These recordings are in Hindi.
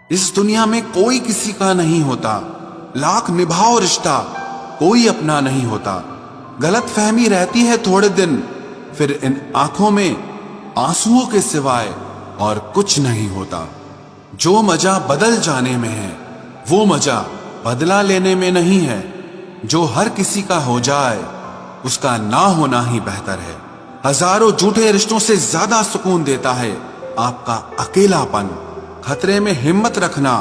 इस दुनिया में कोई किसी का नहीं होता, लाख निभाओ रिश्ता कोई अपना नहीं होता। गलत फहमी रहती है थोड़े दिन, फिर इन आंखों में आंसुओं के सिवाय और कुछ नहीं होता। जो मजा बदल जाने में है वो मजा बदला लेने में नहीं है। जो हर किसी का हो जाए उसका ना होना ही बेहतर है। हजारों झूठे रिश्तों से ज्यादा सुकून देता है आपका अकेलापन। खतरे में हिम्मत रखना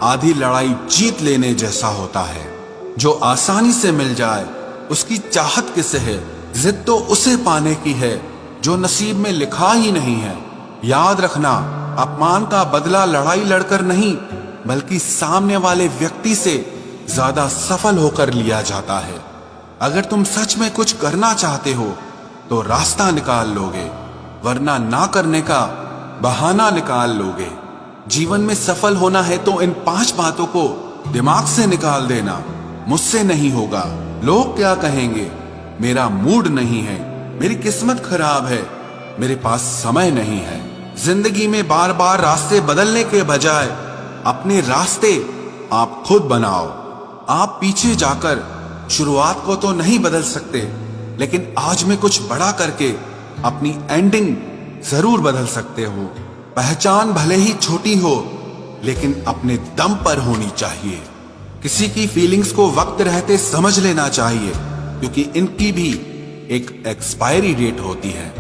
आधी लड़ाई जीत लेने जैसा होता है। जो आसानी से मिल जाए उसकी चाहत किसे है, जिद तो उसे पाने की है जो नसीब में लिखा ही नहीं है। याद रखना, अपमान का बदला लड़ाई लड़कर नहीं बल्कि सामने वाले व्यक्ति से ज्यादा सफल होकर लिया जाता है। अगर तुम सच में कुछ करना चाहते हो तो रास्ता निकाल लोगे, वरना ना करने का बहाना निकाल लोगे। जीवन में सफल होना है तो इन 5 बातों को दिमाग से निकाल देना। मुझसे नहीं होगा, लोग क्या कहेंगे, मेरा मूड नहीं है, मेरी किस्मत खराब है, मेरे पास समय नहीं है। जिंदगी में बार बार रास्ते बदलने के बजाय अपने रास्ते आप खुद बनाओ। आप पीछे जाकर शुरुआत को तो नहीं बदल सकते, लेकिन आज में कुछ बड़ा करके अपनी एंडिंग जरूर बदल सकते हो। पहचान भले ही छोटी हो लेकिन अपने दम पर होनी चाहिए। किसी की फीलिंग्स को वक्त रहते समझ लेना चाहिए, क्योंकि इनकी भी एक एक्सपायरी डेट होती है।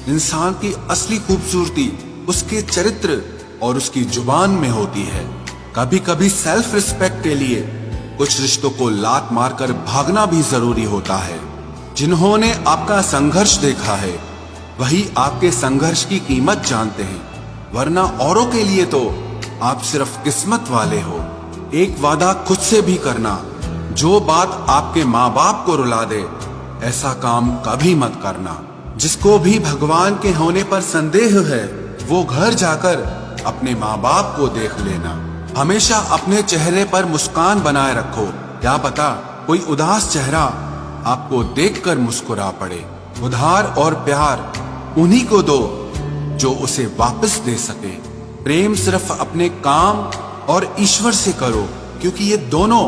इंसान की असली खूबसूरती उसके चरित्र और उसकी जुबान में होती है। कभी कभी सेल्फ रिस्पेक्ट के लिए कुछ रिश्तों को लात मारकर भागना भी जरूरी होता है। जिन्होंने आपका संघर्ष देखा है वही आपके संघर्ष की कीमत जानते हैं, वरना औरों के लिए तो आप सिर्फ किस्मत वाले हो। एक वादा खुद से भी करना, जो बात आपके माँ बाप को रुला दे ऐसा काम कभी मत करना। जिसको भी भगवान के होने पर संदेह है वो घर जाकर अपने माँ बाप को देख लेना। हमेशा अपने चेहरे पर मुस्कान बनाए रखो, क्या पता कोई उदास चेहरा आपको देखकर मुस्कुरा पड़े। उधार और प्यार उन्हीं को दो जो उसे वापस दे सके। प्रेम सिर्फ अपने काम और ईश्वर से करो, क्योंकि ये दोनों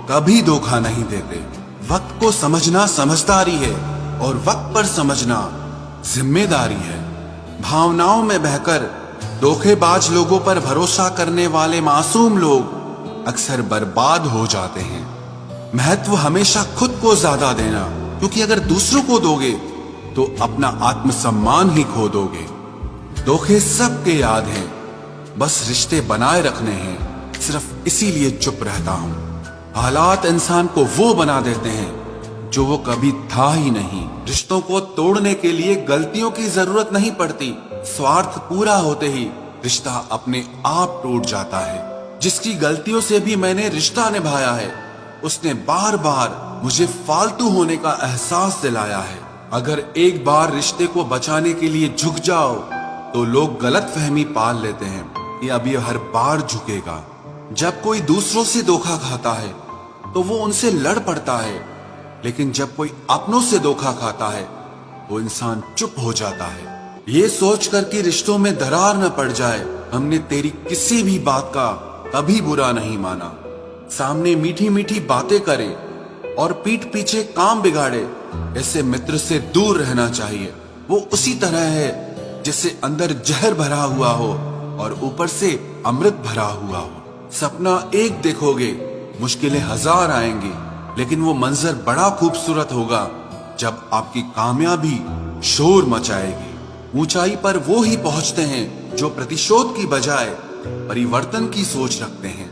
कभी धोखा नहीं देते। वक्त को समझना समझदारी है और वक्त पर समझना जिम्मेदारी है। भावनाओं में बहकर धोखेबाज लोगों पर भरोसा करने वाले मासूम लोग अक्सर बर्बाद हो जाते हैं। महत्व हमेशा खुद को ज्यादा देना, क्योंकि अगर दूसरों को दोगे तो अपना आत्मसम्मान ही खो दोगे। धोखे सबके याद हैं, बस रिश्ते बनाए रखने हैं, सिर्फ इसीलिए चुप रहता हूं। हालात इंसान को वो बना देते हैं जो वो कभी था ही नहीं। रिश्तों को तोड़ने के लिए गलतियों की जरूरत नहीं पड़ती, स्वार्थ पूरा होते ही रिश्ता अपने आप टूट जाता है। जिसकी गलतियों से भी मैंने रिश्ता निभाया है उसने बार बार मुझे फालतू होने का एहसास दिलाया है। अगर एक बार रिश्ते को बचाने के लिए झुक जाओ तो लोग गलत फहमी पाल लेते हैं कि अब ये हर बार झुकेगा। जब कोई दूसरों से धोखा खाता है तो वो उनसे लड़ पड़ता है, लेकिन जब कोई अपनों से धोखा खाता है वो इंसान चुप हो जाता है। ये सोचकर कि रिश्तों में दरार न पड़ जाए हमने तेरी किसी भी बात का कभी बुरा नहीं माना। सामने मीठी मीठी बातें करे और पीठ पीछे काम बिगाड़े, ऐसे मित्र से दूर रहना चाहिए। वो उसी तरह है जिससे अंदर जहर भरा हुआ हो और ऊपर से अमृत भरा हुआ हो। सपना एक देखोगे, मुश्किलें 1000 आएंगी, लेकिन वो मंजर बड़ा खूबसूरत होगा जब आपकी कामयाबी शोर मचाएगी। ऊंचाई पर वो ही पहुंचते हैं जो प्रतिशोध की बजाय परिवर्तन की सोच रखते हैं।